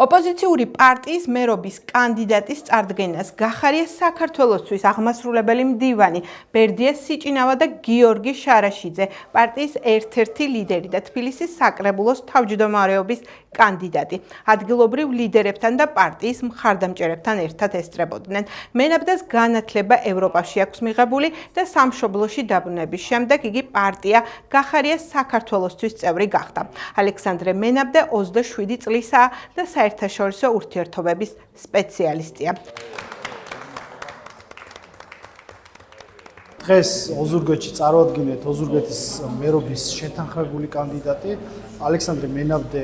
ოპოზიციური პარტიის მერობის კანდიდატის წარდგენას გახარია საქართველოსთვის აღმასრულებელი მდივანი ბერდია სიჭინავა და გიორგი შარაშიძე, პარტიის ერთ-ერთი ლიდერი და თბილისის საკრებულოს თავმჯდომარეობის კანდიდატი. ადგილობრივ ლიდერებთან და პარტიის მხარდამჭერებთან ერთად ესწრებოდნენ. მენაბდას განათლება ევროპაში აქვს მიღებული და სამშობლოში დაბრუნების შემდეგ იგი პარტია გახარია საქართველოსთვის წევრი გახდა. ალექსანდრე მენაბდა 27 წლისაა და საერთაშორისო ურთიერთობების სპეციალისტია. დღეს ოზურგეთში წარვადგინეთ ოზურგეთის მერობის შეთანხმებული კანდიდატი ალექსანდრე მენაბდე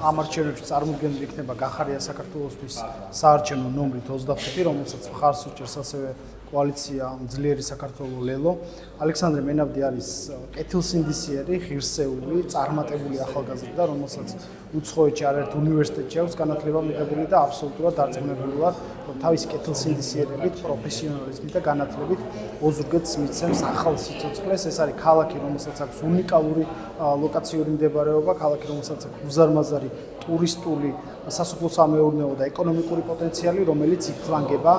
ამ არჩევნებში წარმოდგენილი იქნება გახარია საქართველოსთვის საარჩევნო ნომრით 25, რომელსაც მხარს უჭერს ასევე კოალიცია ძლიერი საქართველო ლელო. ალექსანდრე მენაბდე არის კეთილსინდისიერი, ღირსეული, წარმატებული ახალგაზრდა, რომელსაც უცხოეთში არაერთ უნივერსიტეტში აქვს განათლება მიღებული და აბსოლუტურად დარწმუნებული ვარ, რომ თავისი კეთილსინდისიერებით, პროფესიონალიზმით და განათლებით ოზურგეთს მისცემს ახალ სიცოცხლეს. ეს არის ქალაქი, რომელსაც აქვს უნიკალური ლოკაციური მდებარეობა, ქალაქი, რომელსაც აქვს უზარმაზარი ტურისტული, სასოფლო-სამეურნეო და ეკონომიკური პოტენციალი, რომელიც ითვლანგება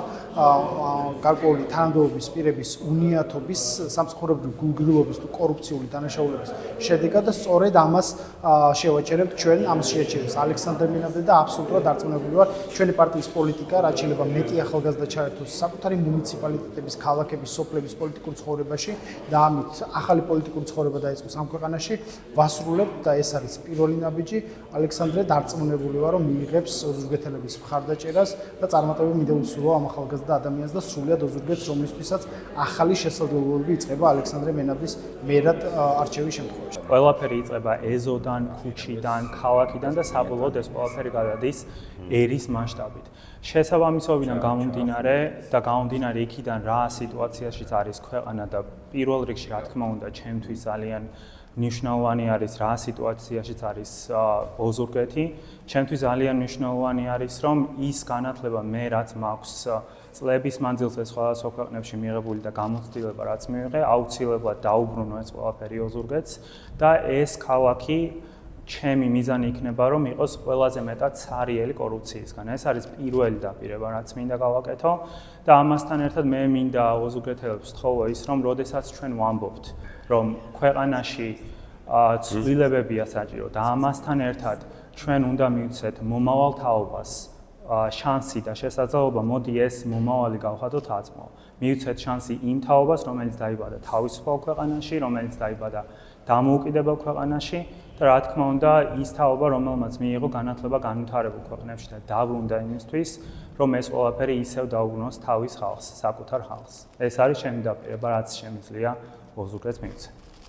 გარკვეული თანამდებობის პირების უნიათობის, სამსახურებრივი გულგრილობის თუ კორუფციული დანაშაულების შედეგად და სწორედ ამას შევაჩერებთ ჩვენ, ამას შეაჩერებს ალექსანდრე მენაბდე და აბსოლუტურად დარწმუნებული ვარ, ჩვენი პარტიის პოლიტიკა, რაც შეიძლება მეტი ახალგაზრდა ჩაერთოს საკუთარი მუნიციპალიტეტების, ქალაქების, სოფლების პოლიტიკურ ცხოვრებაში და ამით ახალი პოლიტიკური ცხოვრება დაიწყოს ამ ქვეყანაში, ვასრულებთ და ეს არის პირველი ნაბიჯი. ალექსანდრე დარწმუნებული ვარ, რომ მიიღებს ოზურგეთელების მხარდაჭერას და წარმატებული მინდა უსურვო ამ ახალგაზრდა ადამიანს და სრულად ოზურგეთს, რომლისთვისაც ახალი შესაძლებლობები იწყება ალექსანდრე მენაბდის მერად არჩევის შემთხვევაში. ყველაფერი იწყება ეზოდან, ქუჩიდან, ქალაქიდან და საბოლოოდ ეს ყველაფერი გადადის ერის მასშტაბით. შესაბამისობიდან გამომდინარე და გამომდინარე იქიდან რა სიტუაციაშიც არის ქვეყანა და პირველ რიგში რა თქმა უნდა ჩემთვის ძალიან მნიშვნელოვანი არის რა სიტუაციაშიც არის ოზურგეთი. ჩემთვის ძალიან მნიშვნელოვანი არის რომ ის განათლება მე რაც მაქვს წლების მანძილზე სხვადასხვა ქვეყნებში მიღებული და გამოცდილება რაც მივიღე, აუცილებლად დაუბრუნო ეს ყველაფერი ოზურგეთს და ეს ქალაქი ჩემი მიზანი იქნება რომ იყოს ყველაზე მეტად სარიელი კორუფციისგან. ეს არის პირველი დაპირება რაც მინდა გავაკეთო და ამასთან ერთად მე მინდა ოზურგეთელებს ვთხოვო ის რომ როდესაც ჩვენ ვამბობთ რომ ქვეყანაში ცვლილებებია საჭირო და ამასთან ერთად ჩვენ უნდა მივცეთ მომავალ თაობას შანსი და შესაძლებლობა, მოდი ეს მომავალი გავხადოთ აწმო. მივცეთ შანსი იმ თაობას, რომელიც დაიბადა თავისუფალ ქვეყანაში, რომელიც დაიბადა დამოუკიდებელ ქვეყანაში და რა თქმა უნდა ის თაობა, რომელმაც მიიღო განათლება განვითარებულ ქვეყნებში და დაბრუნდა იმისთვის, რომ ეს ყველაფერი ისევ დაუბრუნოს თავის ხალხს, საკუთარ ხალხს. ეს არის ჩემი დაპირება, რაც შემიძლია ოზურგეთს მივცე.